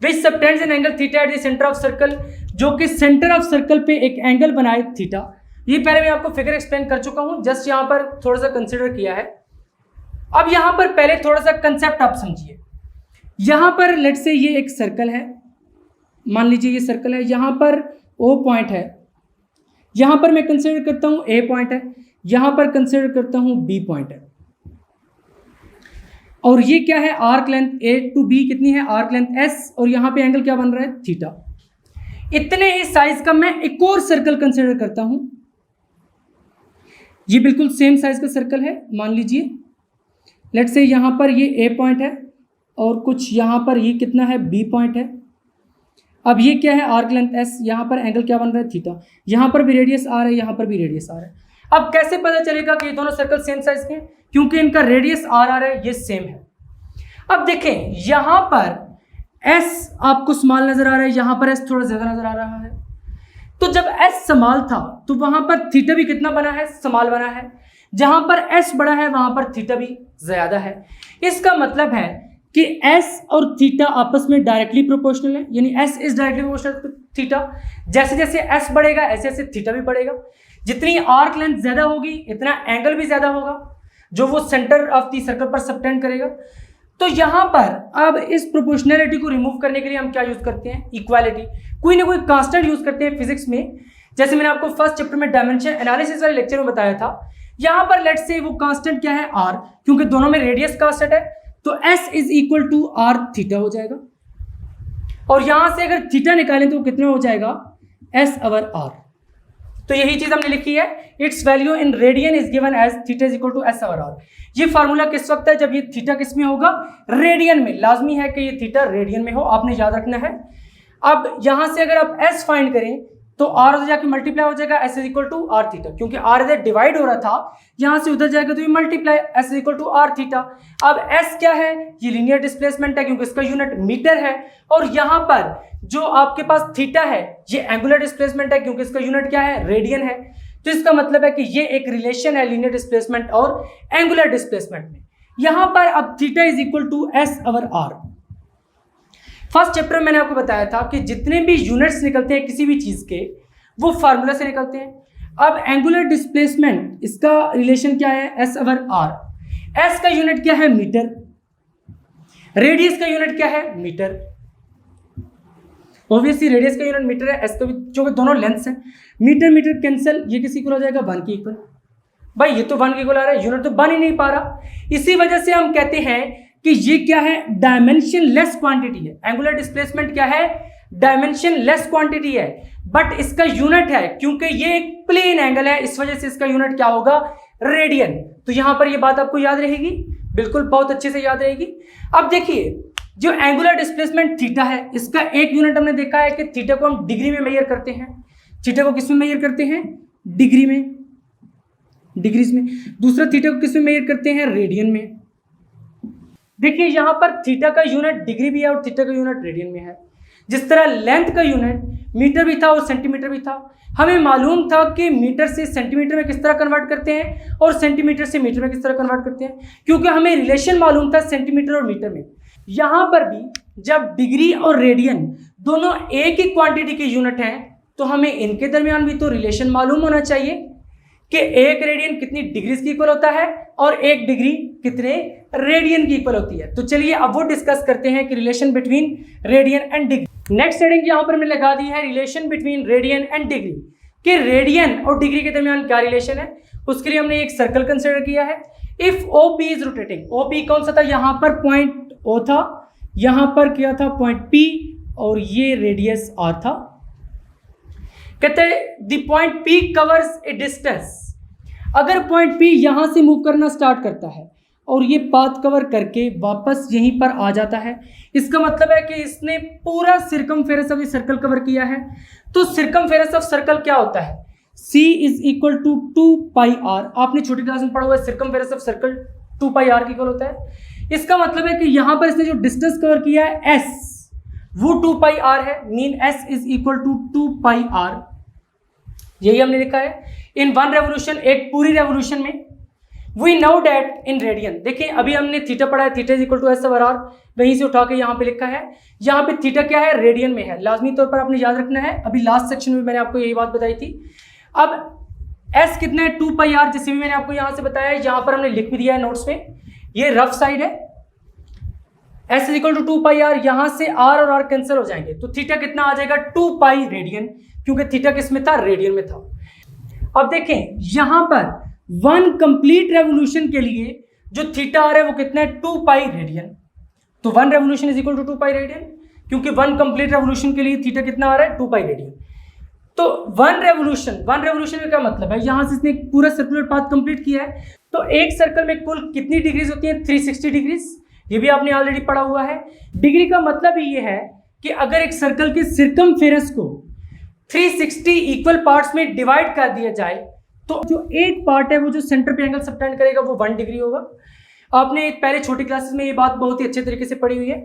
which subtends an angle theta at the centre of circle, जो कि सेंटर ऑफ सर्कल पे एक एंगल बनाए थीटा। ये पहले मैं आपको फिगर एक्सप्लेन कर चुका हूं, जस्ट यहां पर थोड़ा सा कंसिडर किया है। अब यहां पर पहले थोड़ा सा कंसेप्ट आप समझिए। यहां पर लेट्स से ये एक सर्कल है, मान लीजिए ये सर्कल है, यहां पर O पॉइंट है, यहां पर मैं कंसिडर करता हूं A पॉइंट है, यहां पर कंसिडर करता हूं B पॉइंट है, और ये क्या है, arc length A to B कितनी है, आर्क लेंथ S, और यहां पे एंगल क्या बन रहा है, थीटा। इतने ही साइज का मैं एक और सर्कल कंसिडर करता हूं, ये बिल्कुल सेम साइज का सर्कल है, मान लीजिए लेट्स से यहां पर ये A पॉइंट है और कुछ यहां पर ये कितना है, B पॉइंट है। अब ये क्या है, आर्क लेंथ S, यहां पर एंगल क्या बन रहा है, थीटा, यहां पर भी रेडियस R है, यहां पर भी रेडियस R है। अब कैसे पता चलेगा कि ये दोनों सर्कल सेम साइज के हैं, क्योंकि इनका रेडियस R है, ये सेम है। अब देखें यहां पर S आपको स्मॉल नजर आ रहा है, यहां पर S थोड़ा ज्यादा नजर आ रहा है, तो जब S स्मॉल था तो वहां पर थीटा भी कितना बना है, स्मॉल बना है, जहां पर S बड़ा है वहां पर थीटा भी ज्यादा है। इसका मतलब है कि S और थीटा आपस में डायरेक्टली प्रोपोर्शनल है, यानी S is directly proportional to theta. जैसे जैसे S बढ़ेगा ऐसे ऐसे थीटा भी बढ़ेगा, जितनी आर्क लेंथ ज्यादा होगी इतना एंगल भी ज्यादा होगा, जो वो सेंटर ऑफ द सर्कल पर सबटेंड करेगा। तो यहां पर अब इस प्रोपोर्शनैलिटी को रिमूव करने के लिए हम क्या यूज करते हैं, इक्वालिटी, कोई ना कोई कांस्टेंट यूज करते हैं फिजिक्स में। जैसे मैंने आपको फर्स्ट चैप्टर में डायमेंशन एनालिसिस वाले लेक्चर में बताया था, यहां पर लेट्स से वो कांस्टेंट क्या है, R, क्योंकि दोनों में रेडियस कांस्टेंट है, तो S is equal to R theta हो जाएगा, और यहां से अगर थीटा निकालें तो कितना हो जाएगा, S ओवर R। तो यही चीज हमने लिखी है, it's value in radian is given as theta is equal to S over R। ये फार्मूला किस वक्त है, जब ये थीटा किस में होगा, रेडियन में। लाजमी है कि ये थीटा रेडियन में हो, आपने याद रखना है। अब यहां से अगर आप S फाइंड करें तो R उधर जाके मल्टीप्लाई हो जाएगा, S is equal to R theta, क्योंकि R इधर डिवाइड हो रहा था, यहां से उधर जाएगा तो ये multiply, S is equal to R theta. अब S क्या है, ये लीनियर डिस्प्लेसमेंट है क्योंकि इसका यूनिट मीटर है, और यहां पर जो आपके पास थीटा है ये एंगुलर डिस्प्लेसमेंट है क्योंकि इसका यूनिट क्या है, रेडियन है। तो इसका मतलब है कि ये एक रिलेशन है लीनियर डिस्प्लेसमेंट और एंगुलर डिस्प्लेसमेंट में। यहां पर अब theta is equal to S over R। First chapter में मैंने आपको बताया था कि जितने भी यूनिट्स निकलते हैं किसी भी चीज के, वो फार्मूला से निकलते हैं। अब एंगुलर डिस्प्लेसमेंट, इसका रिलेशन क्या है, S ओवर R। S का यूनिट क्या है, मीटर, रेडियस का यूनिट क्या है, मीटर, ऑब्वियसली रेडियस का यूनिट मीटर है, S का भी, जो कि दोनों लेंथ्स हैं। मीटर मीटर कैंसिल, ये किसी इक्वल हो जाएगा 1 के इक्वल। भाई ये तो 1 के इक्वल आ रहा है, यूनिट तो बन ही नहीं पा रहा। इसी वजह से हम कहते हैं कि ये क्या है, डायमेंशन लेस क्वांटिटी है। एंगुलर डिस्प्लेसमेंट क्या है, डायमेंशन लेस क्वांटिटी है, बट इसका यूनिट है, क्योंकि ये एक प्लेन एंगल है, इस वजह से इसका यूनिट क्या होगा, रेडियन। तो यहां पर ये बात आपको याद रहेगी, बिल्कुल बहुत अच्छे से याद रहेगी। अब देखिए जो एंगुलर डिस्प्लेसमेंट थीटा है, इसका एक यूनिट हमने देखा है कि थीटा को हम डिग्री में मेजर करते हैं। थीटा को किस में मेजर करते हैं, डिग्री में, डिग्रीज में। दूसरा थीटा को किस में मेजर करते हैं, रेडियन में। देखिए यहाँ पर थीटा का यूनिट डिग्री भी है और थीटा का यूनिट रेडियन में है। जिस तरह लेंथ का यूनिट मीटर भी था और सेंटीमीटर भी था, हमें मालूम था कि मीटर से सेंटीमीटर में किस तरह कन्वर्ट करते हैं और सेंटीमीटर से मीटर में किस तरह कन्वर्ट करते हैं, क्योंकि हमें रिलेशन मालूम था सेंटीमीटर और मीटर में। यहाँ पर भी जब डिग्री और रेडियन दोनों एक ही क्वांटिटी के यूनिट हैं तो हमें इनके दरमियान भी तो रिलेशन मालूम होना चाहिए कि एक रेडियन कितनी डिग्रीज की इक्वल होता है और एक डिग्री कितने रेडियन की इक्वल होती है। तो चलिए अब वो डिस्कस करते हैं कि relation between radian and degree. Next heading यहाँ पर मैंने लगा दी है relation between radian and degree, कि रेडियन और डिग्री के दरमियान क्या रिलेशन है। उसके लिए हमने एक सर्कल कंसिडर किया है। If OP is rotating, OP कौन सा था, यहाँ पर पॉइंट O था, यहाँ पर क्या था पॉइंट P और ये रेडियस R था। कहते हैं the point P covers A distance. अगर पॉइंट P यहां से मूव करना स्टार्ट करता है और ये पाथ कवर करके वापस यहीं पर आ जाता है, इसका मतलब है कि इसने पूरा सर्कमफेरेंस ऑफ सर्कल कवर किया है। तो सर्कमफेरेंस ऑफ सर्कल क्या होता है, C is equal to 2 pi R। आपने छोटी क्लास में पढ़ा हुआ है circumference of circle 2 pi R की इक्वल होता है। इसका मतलब है कि यहां पर इसने जो डिस्टेंस कवर किया है S, वो 2 पाई R है, mean S is equal to 2 pi R। यही हमने लिखा है इन वन रेवोल्यूशन, एक पूरी रेवोल्यूशन में। We know that in radian, देखिए अभी हमने थीटा पढ़ा है, theta is equal to S over R, वहीं से उठा के यहाँ पे लिखा है। यहाँ पे थीटा क्या है, रेडियन में है, लाजमी तौर पर आपने याद रखना है। अभी लास्ट सेक्शन में मैंने आपको यही बात बताई थी। अब एस कितना है, 2 पाई आर, जैसे भी मैंने आपको यहाँ से बताया, यहाँ पर हमने लिख भी दिया है नोट्स में, ये रफ साइड है। S is equal to 2 pi R, यहाँ से आर और आर कैंसिल हो जाएंगे, तो थीटा कितना आ जाएगा 2 पाई रेडियन, क्योंकि थीटा किस में था, रेडियन में था। अब देखें यहां पर वन कंप्लीट रेवोल्यूशन के लिए जो थीटा आ रहा है वो कितना है, 2 पाई रेडियन। तो one revolution is equal to 2 pi radian, क्योंकि वन कंप्लीट रेवोल्यूशन के लिए थीटा कितना आ रहा है, 2 पाई रेडियन। तो वन रेवोल्यूशन में क्या मतलब है, यहां से इसने पूरा सर्कुलर पाथ कंप्लीट किया है। तो एक सर्कल में कुल कितनी डिग्रीज होती है, 360 डिग्रीज। ये भी आपने ऑलरेडी पढ़ा हुआ है। डिग्री का मतलब ये है कि अगर एक सर्कल के सर्कमफेरेंस को 360 इक्वल पार्ट्स में डिवाइड कर दिया जाए तो जो एक पार्ट है वो जो सेंटर पे एंगल सबटेंड करेगा वो 1 डिग्री होगा। आपने पहले छोटी क्लासेस में ये बात बहुत ही अच्छे तरीके से पढ़ी हुई है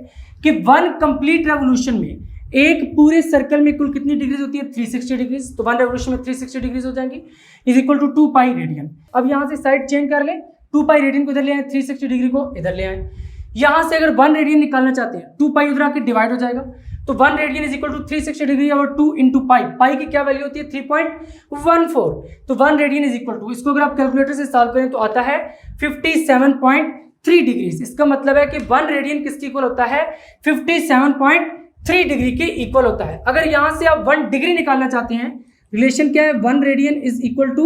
कि वन कंप्लीट रेवोल्यूशन में एक पूरे सर्कल में कुल कितनी डिग्रीज होती है, 360 डिग्रीज। तो वन रेवोल्यूशन में 360 डिग्रीज हो जाएंगी, is equal to 2 pi radian. अब यहाँ से साइड चेंज कर ले, 2 पाई रेडियन को इधर ले आए, 360 डिग्री को इधर ले आए। यहाँ से अगर 1 रेडियन निकालना चाहते हैं, 2 पाई उधर आके डिवाइड हो जाएगा, तो 1 radian is equal to 360 degree और 2 इंटू पाई। पाई की क्या वैल्यू होती है, 3.14। तो 1 रेडियन इज इक्वल टू, इसको अगर आप कैलकुलेटर से सॉल्व करें तो आता है 57.3 डिग्रीज। इसका मतलब है कि 1 रेडियन किसकी इक्वल होता है, 57.3 डिग्री के इक्वल होता है। अगर यहां से आप 1 डिग्री निकालना चाहते हैं, रिलेशन क्या है, 1 radian is equal to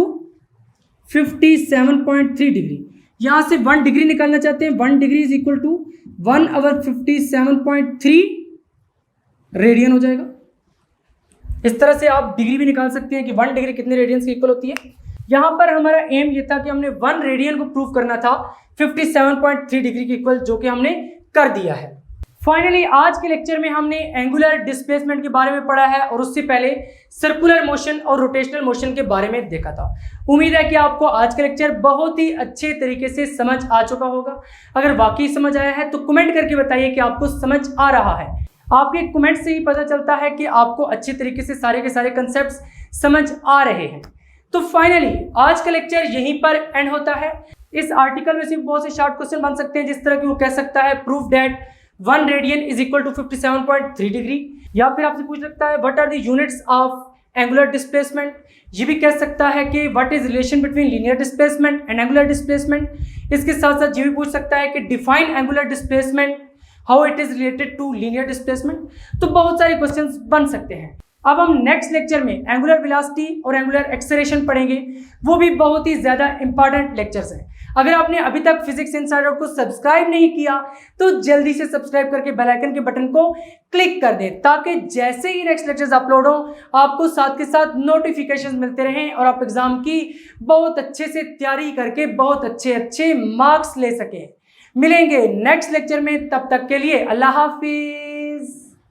57.3 degree. यहां से 1 डिग्री निकालना चाहते हैं, 1 degree is equal to 1 over 57.3 radian हो जाएगा। इस तरह से आप डिग्री भी निकाल सकते हैं कि 1 डिग्री कितने रेडियंस की इक्वल होती है। यहां पर हमारा एम ये था कि हमने 1 रेडियन को प्रूव करना था 57.3 डिग्री की इक्वल, जो कि हमने कर दिया है। फाइनली आज के लेक्चर में हमने एंगुलर डिस्प्लेसमेंट के बारे में पढ़ा है और उससे पहले सर्कुलर मोशन और रोटेशनल मोशन के बारे में देखा था। उम्मीद है कि आपको आज का लेक्चर बहुत ही अच्छे तरीके से समझ आ चुका होगा। अगर वाकई समझ आया है तो कमेंट करके बताइए कि आपको समझ आ रहा है। आपके कमेंट से ही पता चलता है कि आपको अच्छे तरीके से सारे के सारे कंसेप्ट्स समझ आ रहे हैं। तो फाइनली आज का लेक्चर यहीं पर एंड होता है। इस आर्टिकल में से बहुत से शॉर्ट क्वेश्चन बन सकते हैं, जिस तरह कि वो कह सकता है proof that 1 radian is equal to 57.3 degree, या फिर आपसे पूछ सकता है what are the units of angular displacement. ये भी कह सकता है कि what is relation between linear displacement and angular displacement. इसके साथ साथ ये भी पूछ सकता है कि define angular displacement, how it is related to linear displacement. तो बहुत सारे क्वेश्चंस बन सकते हैं। अब हम नेक्स्ट लेक्चर में एंगुलर वेलोसिटी और एंगुलर एक्सेलरेशन पढ़ेंगे, वो भी बहुत ही ज़्यादा इंपॉर्टेंट लेक्चर्स हैं। अगर आपने अभी तक फिजिक्स इनसाइडर को सब्सक्राइब नहीं किया तो जल्दी से सब्सक्राइब करके बेल आइकन के बटन को क्लिक कर दें, ताकि जैसे ही नेक्स्ट लेक्चर्स अपलोड हो आपको साथ के साथ नोटिफिकेशन मिलते रहें और आप एग्जाम की बहुत अच्छे से तैयारी करके बहुत अच्छे मार्क्स ले सकें। मिलेंगे नेक्स्ट लेक्चर में, तब तक के लिए अल्लाह हाफिज।